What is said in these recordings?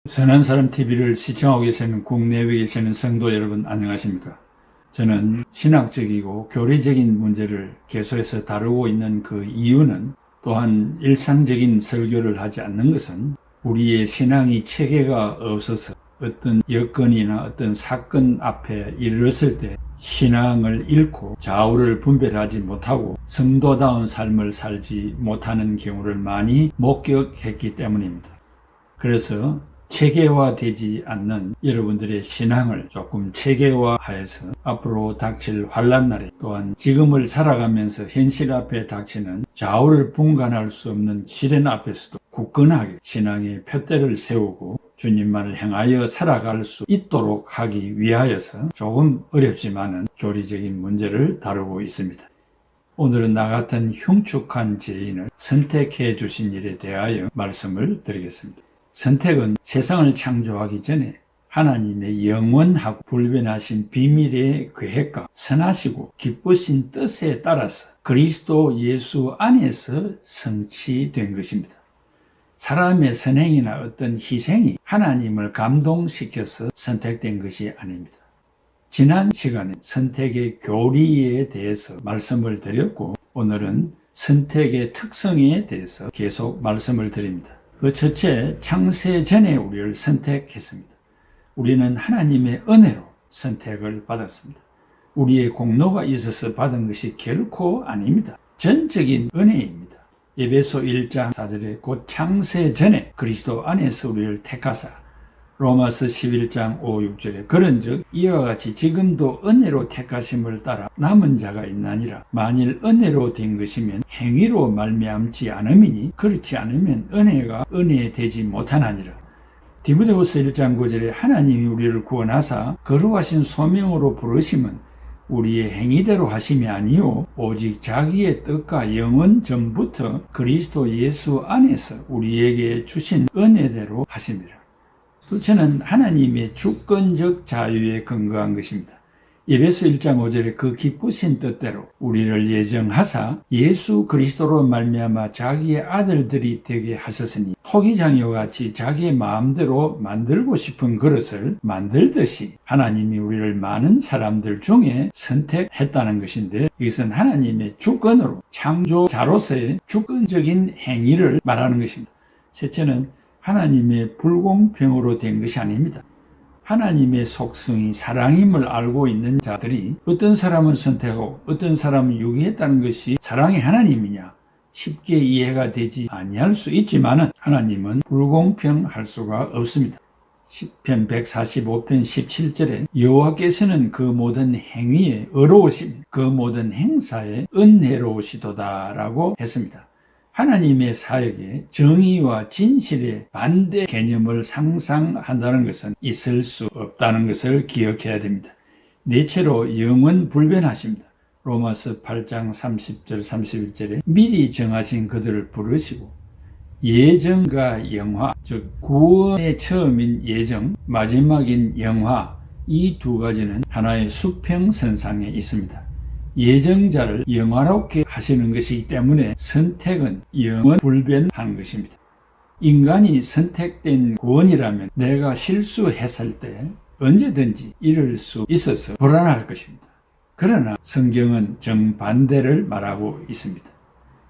선한 사람 TV를 시청하고 계시는 국내외에 계시는 성도 여러분 안녕하십니까? 저는 신학적이고 교리적인 문제를 계속해서 다루고 있는 그 이유는, 또한 일상적인 설교를 하지 않는 것은 우리의 신앙이 체계가 없어서 어떤 여건이나 어떤 사건 앞에 이르렀을 때 신앙을 잃고 좌우를 분별하지 못하고 성도다운 삶을 살지 못하는 경우를 많이 목격했기 때문입니다. 그래서 체계화되지 않는 여러분들의 신앙을 조금 체계화하여서 앞으로 닥칠 환난날에, 또한 지금을 살아가면서 현실 앞에 닥치는 좌우를 분간할 수 없는 시련 앞에서도 굳건하게 신앙의 푯대를 세우고 주님만을 향하여 살아갈 수 있도록 하기 위하여서 조금 어렵지만은 교리적인 문제를 다루고 있습니다. 오늘은 나 같은 흉측한 죄인을 선택해 주신 일에 대하여 말씀을 드리겠습니다. 선택은 세상을 창조하기 전에 하나님의 영원하고 불변하신 비밀의 계획과 선하시고 기쁘신 뜻에 따라서 그리스도 예수 안에서 성취된 것입니다. 사람의 선행이나 어떤 희생이 하나님을 감동시켜서 선택된 것이 아닙니다. 지난 시간에 선택의 교리에 대해서 말씀을 드렸고, 오늘은 선택의 특성에 대해서 계속 말씀을 드립니다. 그 첫째, 창세 전에 우리를 선택했습니다. 우리는 하나님의 은혜로 선택을 받았습니다. 우리의 공로가 있어서 받은 것이 결코 아닙니다. 전적인 은혜입니다. 에베소 1장 4절에 곧 창세 전에 그리스도 안에서 우리를 택하사, 로마서 11장 5, 6절에 그런즉 이와 같이 지금도 은혜로 택하심을 따라 남은 자가 있나니라. 만일 은혜로 된 것이면 행위로 말미암지 않음이니 그렇지 않으면 은혜가 은혜되지 못하나니라. 디모데후서 1장 9절에 하나님이 우리를 구원하사 거룩하신 소명으로 부르심은 우리의 행위대로 하심이 아니요 오직 자기의 뜻과 영원 전부터 그리스도 예수 안에서 우리에게 주신 은혜대로 하심이라. 둘째는 하나님의 주권적 자유에 근거한 것입니다. 에베소 1장 5절에 그 기쁘신 뜻대로 우리를 예정하사 예수 그리스도로 말미암아 자기의 아들들이 되게 하셨으니 토기장이와 같이 자기의 마음대로 만들고 싶은 그릇을 만들듯이 하나님이 우리를 많은 사람들 중에 선택했다는 것인데, 이것은 하나님의 주권으로 창조자로서의 주권적인 행위를 말하는 것입니다. 셋째는 하나님의 불공평으로 된 것이 아닙니다. 하나님의 속성이 사랑임을 알고 있는 자들이 어떤 사람은 선택하고 어떤 사람은 유기했다는 것이 사랑의 하나님이냐 쉽게 이해가 되지 아니할 수 있지만 하나님은 불공평할 수가 없습니다. 시편 145편 17절에 여호와께서는 그 모든 행위에 의로우시며 그 모든 행사에 은혜로우시도다 라고 했습니다. 하나님의 사역에 정의와 진실의 반대 개념을 상상한다는 것은 있을 수 없다는 것을 기억해야 됩니다. 넷째로 영원 불변하십니다. 로마서 8장 30절 31절에 미리 정하신 그들을 부르시고, 예정과 영화, 즉 구원의 처음인 예정, 마지막인 영화, 이 두 가지는 하나의 수평선상에 있습니다. 예정자를 영화롭게 하시는 것이기 때문에 선택은 영원 불변한 것입니다. 인간이 선택된 구원이라면 내가 실수했을 때 언제든지 잃을 수 있어서 불안할 것입니다. 그러나 성경은 정반대를 말하고 있습니다.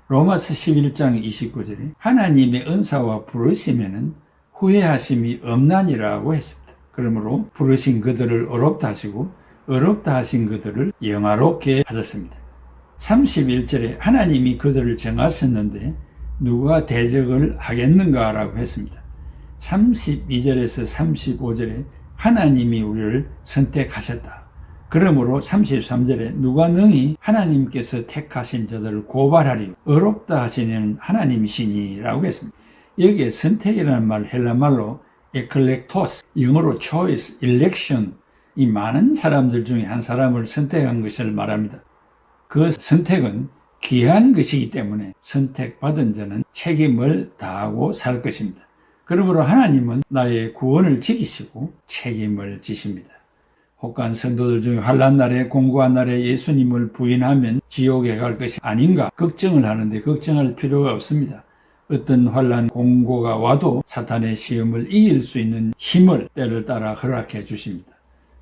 로마서 11장 29절에 하나님의 은사와 부르시면은 후회하심이 없나니라고 했습니다. 그러므로 부르신 그들을 어렵다 하시고 어렵다 하신 그들을 영화롭게 하셨습니다. 31절에 하나님이 그들을 정하셨는데 누가 대적을 하겠는가 라고 했습니다. 32절에서 35절에 하나님이 우리를 선택하셨다. 그러므로 33절에 누가 능히 하나님께서 택하신 자들을 고발하리요 어렵다 하시는 하나님이시니 라고 했습니다. 여기에 선택이라는 말 헬라말로 에클렉토스, 영어로 choice, election, 이 많은 사람들 중에 한 사람을 선택한 것을 말합니다. 그 선택은 귀한 것이기 때문에 선택받은 자는 책임을 다하고 살 것입니다. 그러므로 하나님은 나의 구원을 지키시고 책임을 지십니다. 혹한 성도들 중에 환난날에 공고한 날에 예수님을 부인하면 지옥에 갈 것이 아닌가 걱정을 하는데 걱정할 필요가 없습니다. 어떤 환난 공고가 와도 사탄의 시험을 이길 수 있는 힘을 때를 따라 허락해 주십니다.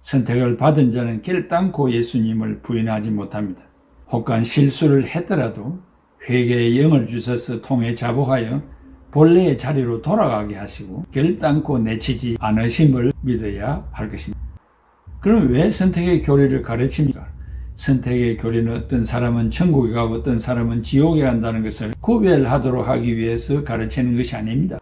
선택을 받은 자는 결단코 예수님을 부인하지 못합니다. 혹간 실수를 했더라도 회개의 영을 주셔서 통해 자복하여 본래의 자리로 돌아가게 하시고 결단코 내치지 않으심을 믿어야 할 것입니다. 그럼 왜 선택의 교리를 가르칩니까? 선택의 교리는 어떤 사람은 천국에 가고 어떤 사람은 지옥에 간다는 것을 구별하도록 하기 위해서 가르치는 것이 아닙니다.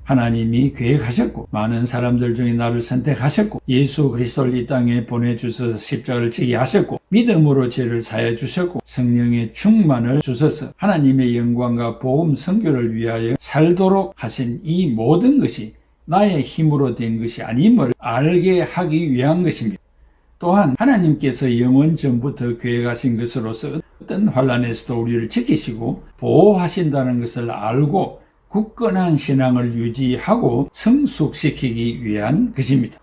하나님이 계획하셨고 많은 사람들 중에 나를 선택하셨고 예수 그리스도를 이 땅에 보내주셔서 십자가를 지게 하셨고 믿음으로 죄를 사해 주셨고 성령의 충만을 주셔서 하나님의 영광과 복음 선교를 위하여 살도록 하신 이 모든 것이 나의 힘으로 된 것이 아님을 알게 하기 위한 것입니다. 또한 하나님께서 영원 전부터 계획하신 것으로서 어떤 환난에서도 우리를 지키시고 보호하신다는 것을 알고 굳건한 신앙을 유지하고 성숙시키기 위한 것입니다.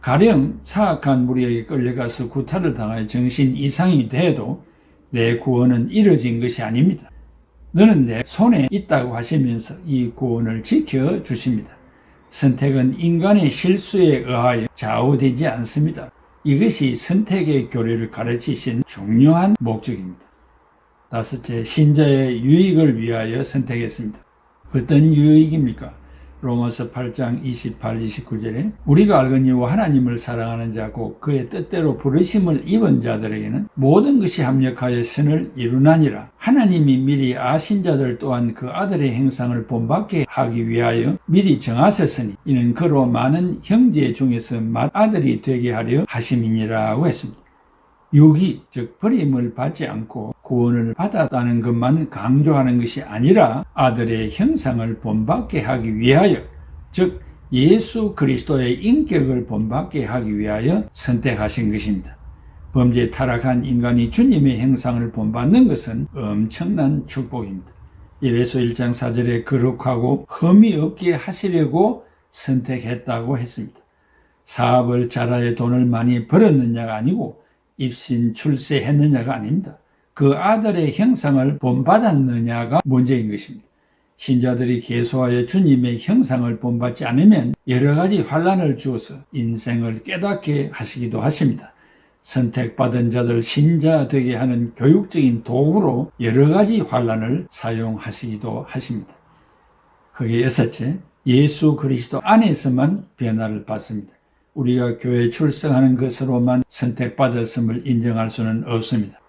가령 사악한 무리에게 끌려가서 구타를 당하여 정신 이상이 돼도 내 구원은 이루어진 것이 아닙니다. 너는 내 손에 있다고 하시면서 이 구원을 지켜주십니다. 선택은 인간의 실수에 의하여 좌우되지 않습니다. 이것이 선택의 교리를 가르치신 중요한 목적입니다. 다섯째, 신자의 유익을 위하여 선택했습니다. 어떤 유익입니까? 로마서 8장 28, 29절에 우리가 알거니와 하나님을 사랑하는 자고 그의 뜻대로 부르심을 입은 자들에게는 모든 것이 합력하여 선을 이루나니라. 하나님이 미리 아신 자들 또한 그 아들의 형상을 본받게 하기 위하여 미리 정하셨으니 이는 그로 많은 형제 중에서 맏아들이 되게 하려 하심이니라고 했습니다. 유기, 즉 버림을 받지 않고 구원을 받았다는 것만 강조하는 것이 아니라 아들의 형상을 본받게 하기 위하여, 즉 예수 그리스도의 인격을 본받게 하기 위하여 선택하신 것입니다. 범죄에 타락한 인간이 주님의 형상을 본받는 것은 엄청난 축복입니다. 에베소 1장 4절에 거룩하고 흠이 없게 하시려고 선택했다고 했습니다. 사업을 잘하여 돈을 많이 벌었느냐가 아니고 입신 출세했느냐가 아닙니다. 그 아들의 형상을 본받았느냐가 문제인 것입니다. 신자들이 계속하여 주님의 형상을 본받지 않으면 여러 가지 환난을 주어서 인생을 깨닫게 하시기도 하십니다. 선택받은 자들 신자 되게 하는 교육적인 도구로 여러 가지 환난을 사용하시기도 하십니다. 그게 여섯째, 예수 그리스도 안에서만 변화를 받습니다. 우리가 교회에 출석하는 것으로만 선택받았음을 인정할 수는 없습니다.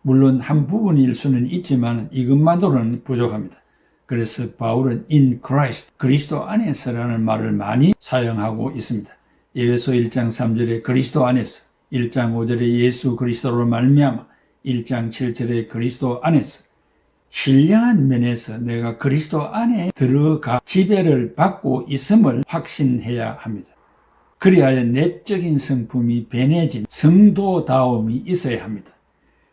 물론 한 부분일 수는 있지만 이것만으로는 부족합니다. 그래서 바울은 in Christ, 그리스도 안에서라는 말을 많이 사용하고 있습니다. 에베소 1장 3절에 그리스도 안에서, 1장 5절에 예수 그리스도로 말미암아, 1장 7절에 그리스도 안에서. 신령한 면에서 내가 그리스도 안에 들어가 지배를 받고 있음을 확신해야 합니다. 그리하여 내적인 성품이 변해진 성도다움이 있어야 합니다.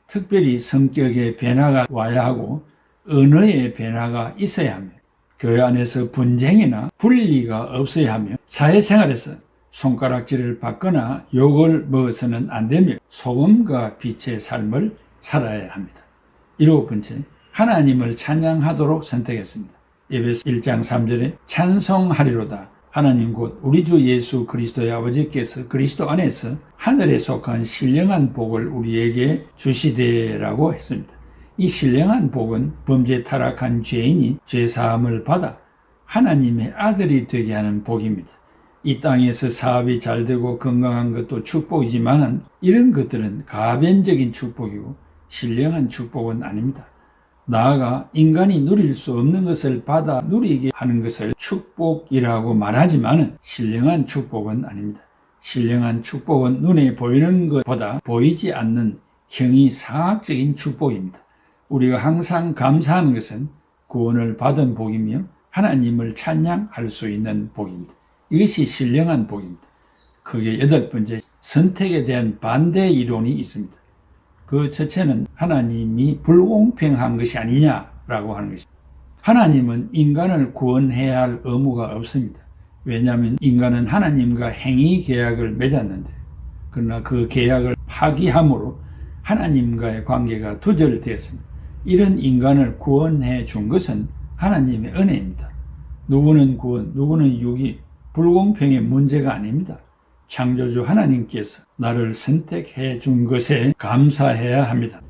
특별히 성격의 변화가 와야 하고 언어의 변화가 있어야 하며 교회 안에서 분쟁이나 분리가 없어야 하며 사회생활에서 손가락질을 받거나 욕을 먹어서는 안 되며 소금과 빛의 삶을 살아야 합니다. 일곱 번째, 하나님을 찬양하도록 선택했습니다. 에베소 1장 3절에 찬송하리로다. 하나님 곧 우리 주 예수 그리스도의 아버지께서 그리스도 안에서 하늘에 속한 신령한 복을 우리에게 주시되라고 했습니다. 이 신령한 복은 범죄 타락한 죄인이 죄사함을 받아 하나님의 아들이 되게 하는 복입니다. 이 땅에서 사업이 잘 되고 건강한 것도 축복이지만 이런 것들은 가변적인 축복이고 신령한 축복은 아닙니다. 나아가 인간이 누릴 수 없는 것을 받아 누리게 하는 것을 축복이라고 말하지만 신령한 축복은 아닙니다. 신령한 축복은 눈에 보이는 것보다 보이지 않는 형이상학적인 축복입니다. 우리가 항상 감사하는 것은 구원을 받은 복이며 하나님을 찬양할 수 있는 복입니다. 이것이 신령한 복입니다. 크게 여덟 번째, 선택에 대한 반대 이론이 있습니다. 그 첫째는 하나님이 불공평한 것이 아니냐라고 하는 것입니다. 하나님은 인간을 구원해야 할 의무가 없습니다. 왜냐하면 인간은 하나님과 행위 계약을 맺었는데, 그러나 그 계약을 파기함으로 하나님과의 관계가 두절되었습니다. 이런 인간을 구원해 준 것은 하나님의 은혜입니다. 누구는 구원, 누구는 유기, 불공평의 문제가 아닙니다. 창조주 하나님께서 나를 선택해 준 것에 감사해야 합니다.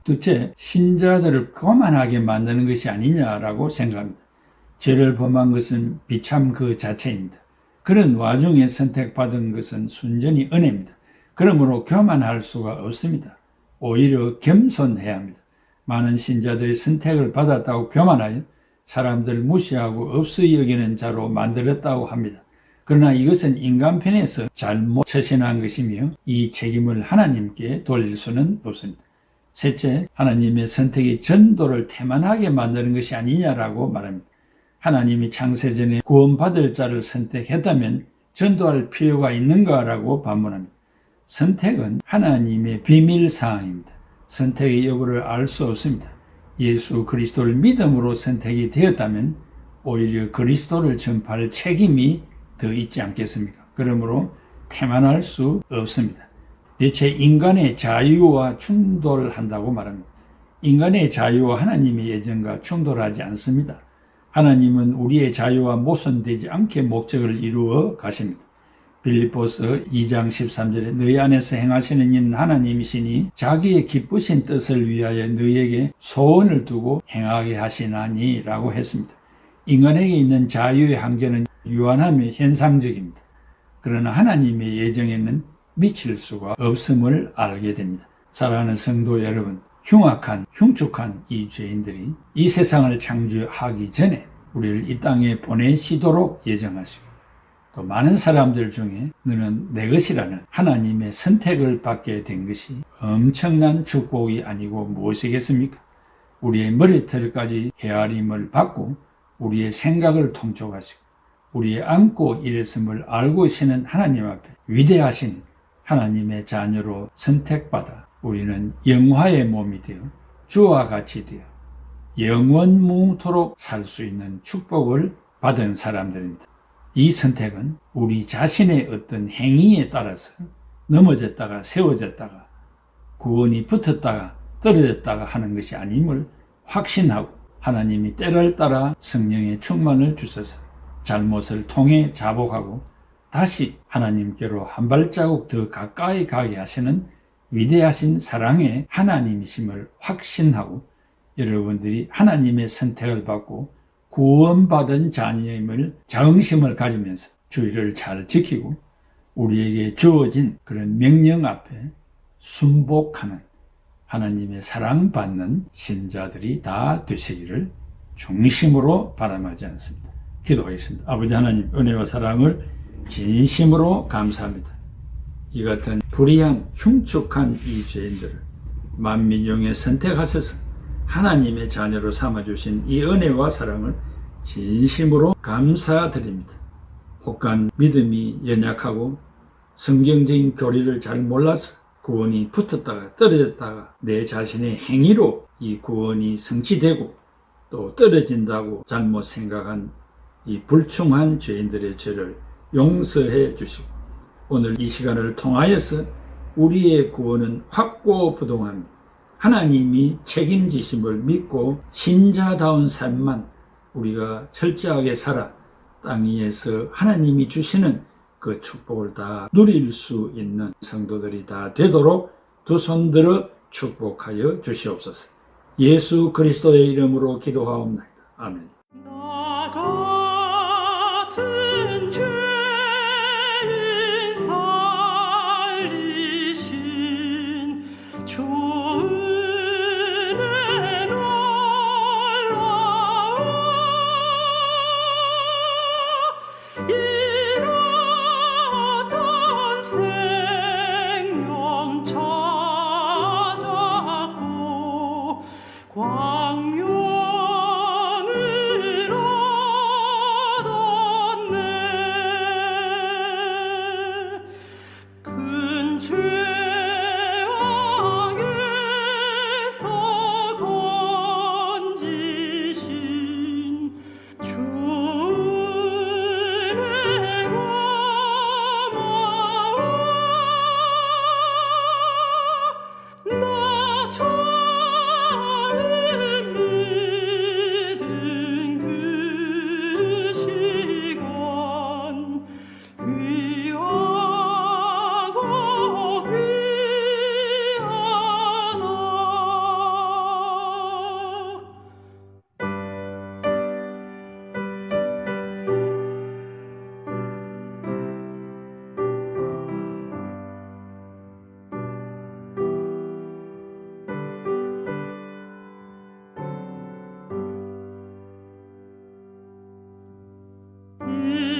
둘째, 신자들을 교만하게 만드는 것이 아니냐라고 생각합니다. 죄를 범한 것은 비참 그 자체입니다. 그런 와중에 선택받은 것은 순전히 은혜입니다. 그러므로 교만할 수가 없습니다. 오히려 겸손해야 합니다. 많은 신자들이 선택을 받았다고 교만하여 사람들을 무시하고 없이 여기는 자로 만들었다고 합니다. 그러나 이것은 인간편에서 잘못 처신한 것이며 이 책임을 하나님께 돌릴 수는 없습니다. 셋째, 하나님의 선택이 전도를 태만하게 만드는 것이 아니냐라고 말합니다. 하나님이 창세전에 구원받을 자를 선택했다면 전도할 필요가 있는가라고 반문합니다. 선택은 하나님의 비밀사항입니다. 선택의 여부를 알 수 없습니다. 예수 그리스도를 믿음으로 선택이 되었다면 오히려 그리스도를 전파할 책임이 더 있지 않겠습니까? 그러므로 태만할 수 없습니다. 대체 인간의 자유와 충돌한다고 말합니다. 인간의 자유와 하나님의 예정과 충돌하지 않습니다. 하나님은 우리의 자유와 모순되지 않게 목적을 이루어 가십니다. 빌립보서 2장 13절에 너희 안에서 행하시는 이는 하나님이시니 자기의 기쁘신 뜻을 위하여 너희에게 소원을 두고 행하게 하시나니 라고 했습니다. 인간에게 있는 자유의 한계는 유한하며 현상적입니다. 그러나 하나님의 예정에는 미칠 수가 없음을 알게 됩니다. 사랑하는 성도 여러분, 흉측한 이 죄인들이 이 세상을 창조하기 전에 우리를 이 땅에 보내시도록 예정하시고 또 많은 사람들 중에 너는 내 것이라는 하나님의 선택을 받게 된 것이 엄청난 축복이 아니고 무엇이겠습니까? 우리의 머리털까지 헤아림을 받고 우리의 생각을 통촉하시고 우리의 안고 일했음을 알고 계시는 하나님 앞에 위대하신 하나님의 자녀로 선택받아 우리는 영화의 몸이 되어 주와 같이 되어 영원무토록 살 수 있는 축복을 받은 사람들입니다. 이 선택은 우리 자신의 어떤 행위에 따라서 넘어졌다가 세워졌다가 구원이 붙었다가 떨어졌다가 하는 것이 아님을 확신하고 하나님이 때를 따라 성령의 충만을 주셔서 잘못을 통해 자복하고 다시 하나님께로 한 발자국 더 가까이 가게 하시는 위대하신 사랑의 하나님이심을 확신하고 여러분들이 하나님의 선택을 받고 구원받은 자녀임을 자긍심을 가지면서 주의를 잘 지키고 우리에게 주어진 그런 명령 앞에 순복하는 하나님의 사랑받는 신자들이 다 되시기를 중심으로 바람하지 않습니다. 기도하겠습니다. 아버지 하나님, 은혜와 사랑을 진심으로 감사합니다. 이 같은 불의한 흉측한 이 죄인들을 만민중에 선택하셔서 하나님의 자녀로 삼아주신 이 은혜와 사랑을 진심으로 감사드립니다. 혹간 믿음이 연약하고 성경적인 교리를 잘 몰라서 구원이 붙었다가 떨어졌다가 내 자신의 행위로 이 구원이 성취되고 또 떨어진다고 잘못 생각한 이 불충한 죄인들의 죄를 용서해 주시고 오늘 이 시간을 통하여서 우리의 구원은 확고부동하며 하나님이 책임지심을 믿고 신자다운 삶만 우리가 철저하게 살아 땅 위에서 하나님이 주시는 그 축복을 다 누릴 수 있는 성도들이 다 되도록 두 손 들어 축복하여 주시옵소서. 예수 그리스도의 이름으로 기도하옵나이다. 아멘. 나 같은 죄인 살리신 주 은혜 놀라워 잃었던 생명 찾았고 광명을 얻었네. 그